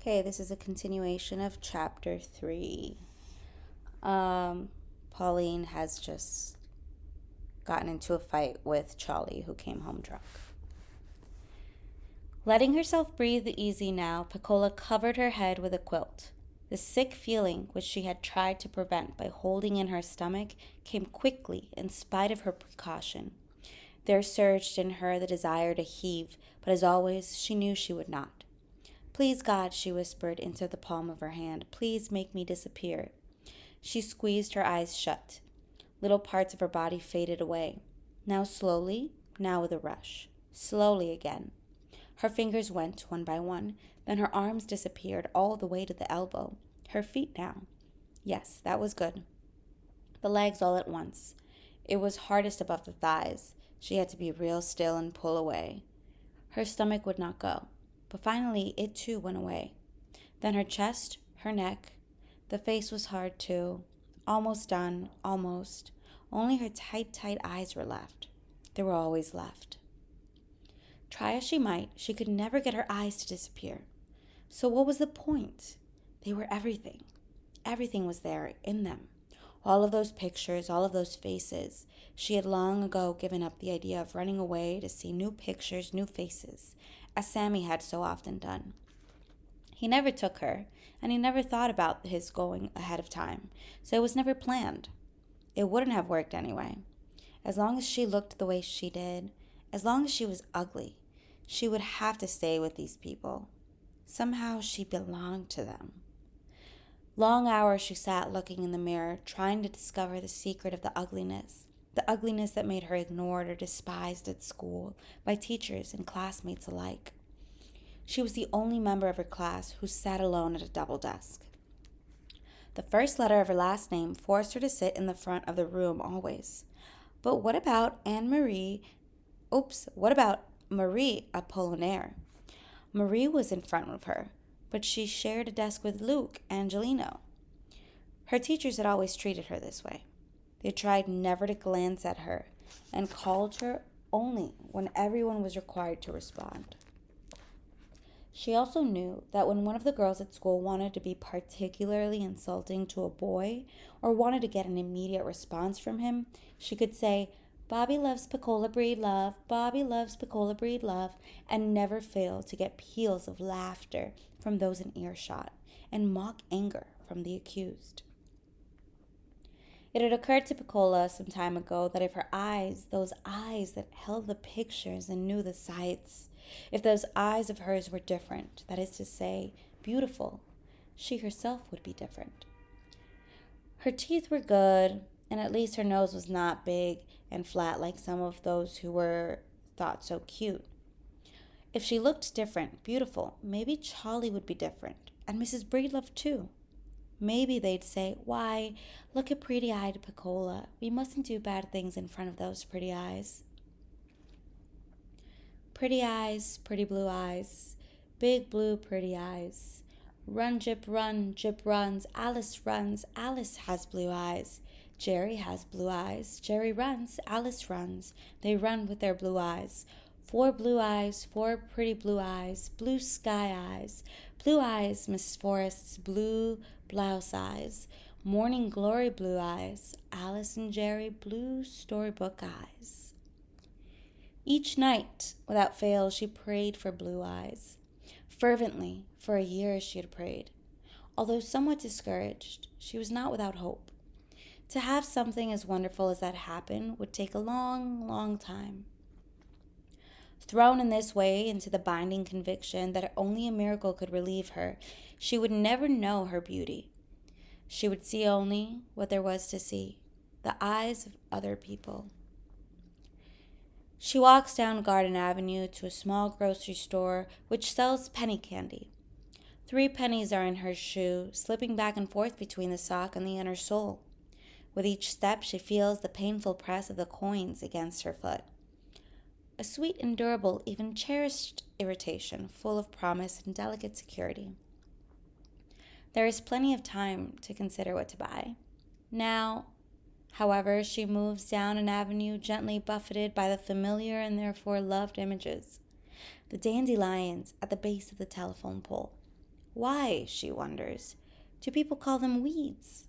Okay, this is a continuation of chapter 3. Pauline has just gotten into a fight with Charlie, who came home drunk. Letting herself breathe easy now, Piccola covered her head with a quilt. The sick feeling, which she had tried to prevent by holding in her stomach, came quickly in spite of her precaution. There surged in her the desire to heave, but as always, she knew she would not. "Please, God," she whispered into the palm of her hand, "please make me disappear." She squeezed her eyes shut. Little parts of her body faded away. Now slowly, now with a rush. Slowly again. Her fingers went one by one. Then her arms disappeared all the way to the elbow. Her feet now. Yes, that was good. The legs all at once. It was hardest above the thighs. She had to be real still and pull away. Her stomach would not go. But finally it too went away. Then her chest, her neck. The face was hard too. Almost done, almost. Only her tight eyes were left. They were always left. Try as she might, she could never get her eyes to disappear. So what was the point? They were everything. Everything was there in them. All of those pictures, all of those faces. She had long ago given up the idea of running away to see new pictures, new faces, as Sammy had so often done. He never took her, and he never thought about his going ahead of time, so it was never planned. It wouldn't have worked anyway. As long as she looked the way she did, as long as she was ugly, she would have to stay with these people. Somehow she belonged to them. Long hours she sat looking in the mirror, trying to discover the secret of the ugliness that made her ignored or despised at school by teachers and classmates alike. She was the only member of her class who sat alone at a double desk. The first letter of her last name forced her to sit in the front of the room always. But what about what about Marie Apollinaire? Marie was in front of her, but she shared a desk with Luke Angelino. Her teachers had always treated her this way. They tried never to glance at her and called her only when everyone was required to respond. She also knew that when one of the girls at school wanted to be particularly insulting to a boy or wanted to get an immediate response from him, she could say, "Bobby loves Piccola breed love, Bobby loves Piccola breed love," and never fail to get peals of laughter from those in earshot and mock anger from the accused. It had occurred to Piccola some time ago that if her eyes, those eyes that held the pictures and knew the sights, if those eyes of hers were different, that is to say, beautiful, she herself would be different. Her teeth were good, and at least her nose was not big and flat like some of those who were thought so cute. If she looked different, beautiful, maybe Charlie would be different, and Mrs. Breedlove too. Maybe they'd say, "Why, look at pretty-eyed Piccola. We mustn't do bad things in front of those pretty eyes." Pretty eyes, pretty blue eyes, big blue pretty eyes. Run, Jip runs, Alice has blue eyes. Jerry has blue eyes, Jerry runs, Alice runs. They run with their blue eyes. Four pretty blue eyes, blue eyes, Mrs. Forrest's blue blouse eyes, morning glory blue eyes, Alice and Jerry blue storybook eyes. Each night, without fail, she prayed for blue eyes. Fervently, for a year she had prayed. Although somewhat discouraged, she was not without hope. To have something as wonderful as that happen would take a long time. Thrown in this way into the binding conviction that only a miracle could relieve her, she would never know her beauty. She would see only what there was to see, the eyes of other people. She walks down Garden Avenue to a small grocery store which sells penny candy. 3 pennies are in her shoe, slipping back and forth between the sock and the inner sole. With each step, she feels the painful press of the coins against her foot. A sweet, endurable, even cherished irritation, full of promise and delicate security. There is plenty of time to consider what to buy. Now, however, she moves down an avenue gently buffeted by the familiar and therefore loved images. The dandelions at the base of the telephone pole, Why, she wonders, do people call them weeds?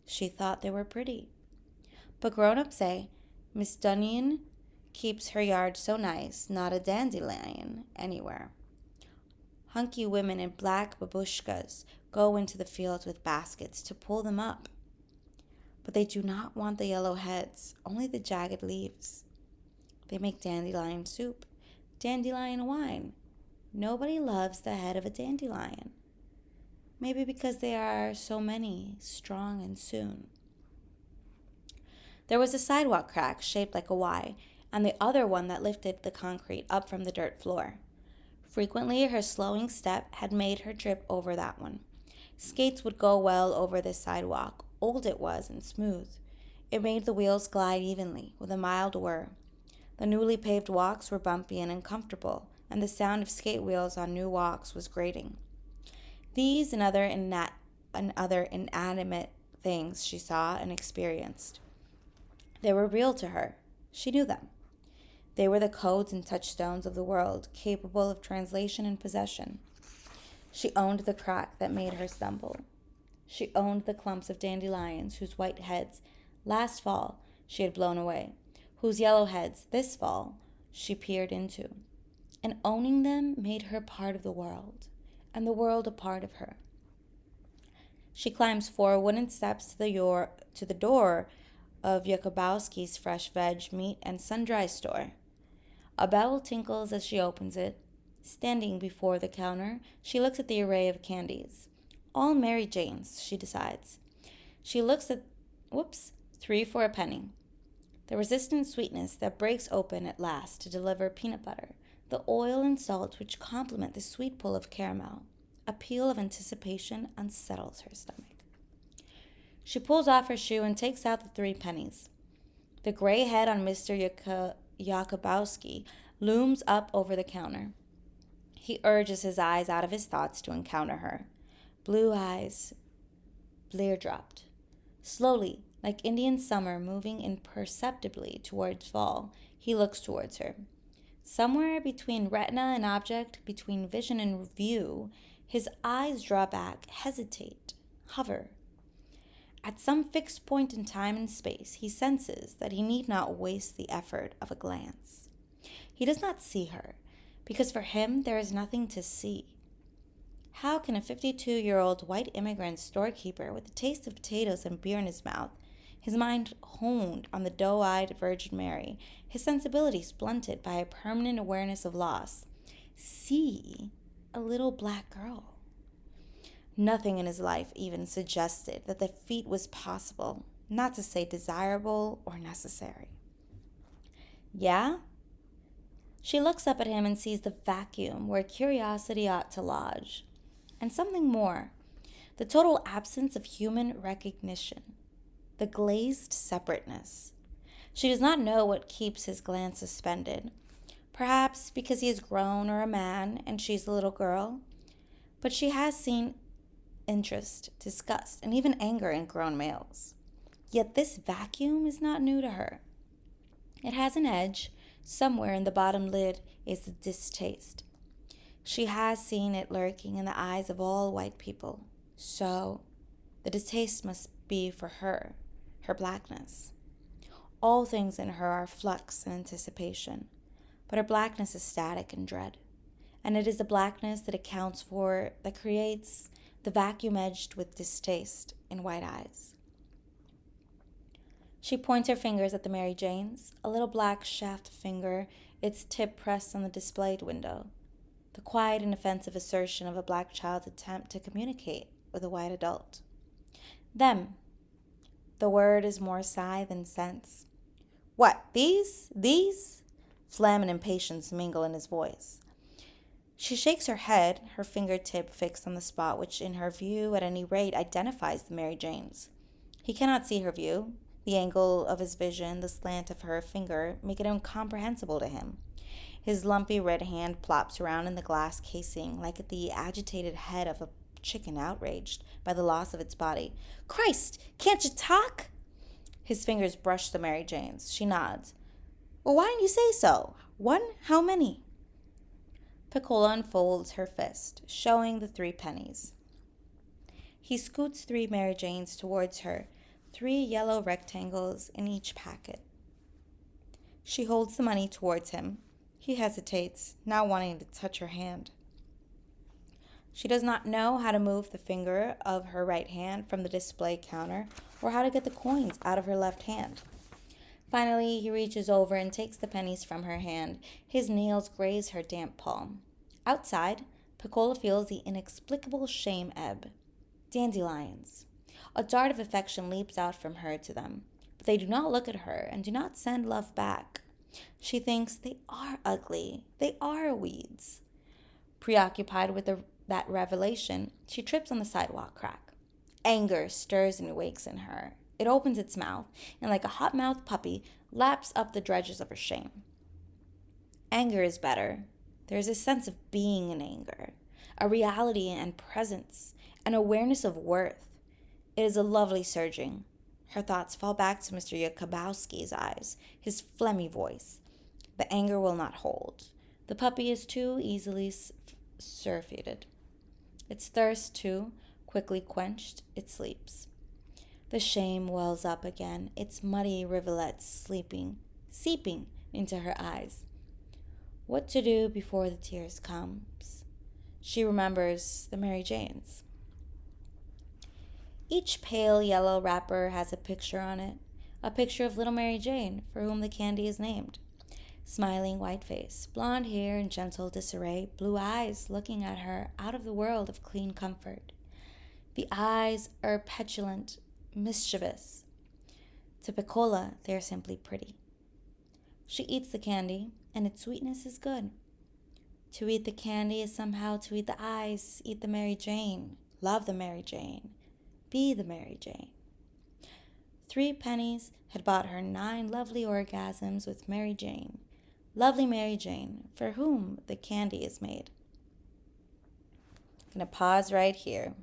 She thought they were pretty. But grown-ups say Miss Dunyan keeps her yard so nice, not a dandelion anywhere. Hunky women in black babushkas go into the fields with baskets to pull them up. But they do not want the yellow heads, only the jagged leaves. They make dandelion soup, dandelion wine. Nobody loves the head of a dandelion. Maybe because they are so many, strong and soon. There was a sidewalk crack shaped like a Y, and the other one that lifted the concrete up from the dirt floor. Frequently, her slowing step had made her trip over that one. Skates would go well over this sidewalk. Old it was and smooth. It made the wheels glide evenly, with a mild whir. The newly paved walks were bumpy and uncomfortable, and the sound of skate wheels on new walks was grating. These and other inanimate things she saw and experienced. They were real to her. She knew them. They were the codes and touchstones of the world, capable of translation and possession. She owned the crack that made her stumble. She owned the clumps of dandelions whose white heads last fall she had blown away, whose yellow heads this fall she peered into. And owning them made her part of the world, and the world a part of her. She climbs 4 wooden steps to the door of Jakubowski's fresh veg, meat, and sun-dry store. A bell tinkles as she opens it. Standing before the counter, she looks at the array of candies. All Mary Janes, she decides. She looks at, 3 for a penny. The resistant sweetness that breaks open at last to deliver peanut butter, the oil and salt which complement the sweet pull of caramel. A peal of anticipation unsettles her stomach. She pulls off her shoe and takes out the 3 pennies. The gray head on Mr. Jakubowski looms up over the counter. He urges his eyes out of his thoughts to encounter her. Blue eyes, blear-dropped. Slowly, like Indian summer moving imperceptibly towards fall, he looks towards her. Somewhere between retina and object, between vision and view, his eyes draw back, hesitate, hover. At some fixed point in time and space, he senses that he need not waste the effort of a glance. He does not see her, because for him there is nothing to see. How can a 52-year-old white immigrant storekeeper with a taste of potatoes and beer in his mouth, his mind honed on the doe-eyed Virgin Mary, his sensibilities blunted by a permanent awareness of loss, see a little black girl? Nothing in his life even suggested that the feat was possible, not to say desirable or necessary. Yeah? She looks up at him and sees the vacuum where curiosity ought to lodge. And something more, the total absence of human recognition, the glazed separateness. She does not know what keeps his glance suspended. Perhaps because he is grown or a man and she's a little girl. But she has seen interest, disgust, and even anger in grown males. Yet this vacuum is not new to her. It has an edge. Somewhere in the bottom lid is the distaste. She has seen it lurking in the eyes of all white people. So, the distaste must be for her blackness. All things in her are flux and anticipation, but her blackness is static and dread. And it is the blackness that creates the vacuum edged with distaste in white eyes. She points her fingers at the Mary Janes, a little black shaft finger, its tip pressed on the displayed window. The quiet and offensive assertion of a black child's attempt to communicate with a white adult. Them. The word is more sigh than sense. What, these? These? Phlegm and impatience mingle in his voice. She shakes her head, her fingertip fixed on the spot which, in her view, at any rate, identifies the Mary Janes. He cannot see her view. The angle of his vision, the slant of her finger, make it incomprehensible to him. His lumpy red hand plops around in the glass casing like the agitated head of a chicken outraged by the loss of its body. Christ, can't you talk? His fingers brush the Mary Janes. She nods. Well, why didn't you say so? 1? How many? Piccola unfolds her fist, showing the 3 pennies. He scoots 3 Mary Janes towards her, 3 yellow rectangles in each packet. She holds the money towards him. He hesitates, not wanting to touch her hand. She does not know how to move the finger of her right hand from the display counter or how to get the coins out of her left hand. Finally, he reaches over and takes the pennies from her hand. His nails graze her damp palm. Outside, Piccola feels the inexplicable shame ebb. Dandelions. A dart of affection leaps out from her to them, but they do not look at her and do not send love back. She thinks they are ugly. They are weeds. Preoccupied with that revelation, she trips on the sidewalk crack. Anger stirs and wakes in her. It opens its mouth, and like a hot-mouthed puppy, laps up the dredges of her shame. Anger is better. There is a sense of being in anger, a reality and presence, an awareness of worth. It is a lovely surging. Her thoughts fall back to Mr. Yakubowski's eyes, his phlegmy voice. The anger will not hold. The puppy is too easily surfeited. Its thirst, too, quickly quenched, it sleeps. The shame wells up again, its muddy rivulets seeping into her eyes. What to do before the tears comes? She remembers the Mary Janes. Each pale yellow wrapper has a picture on it, a picture of little Mary Jane, for whom the candy is named. Smiling white face, blonde hair in gentle disarray, blue eyes looking at her out of the world of clean comfort. The eyes are petulant, mischievous. To Piccola, they are simply pretty. She eats the candy, and its sweetness is good. To eat the candy is somehow to eat the eyes, eat the Mary Jane, love the Mary Jane, be the Mary Jane. 3 pennies had bought her 9 lovely orgasms with Mary Jane, lovely Mary Jane, for whom the candy is made. I'm going to pause right here.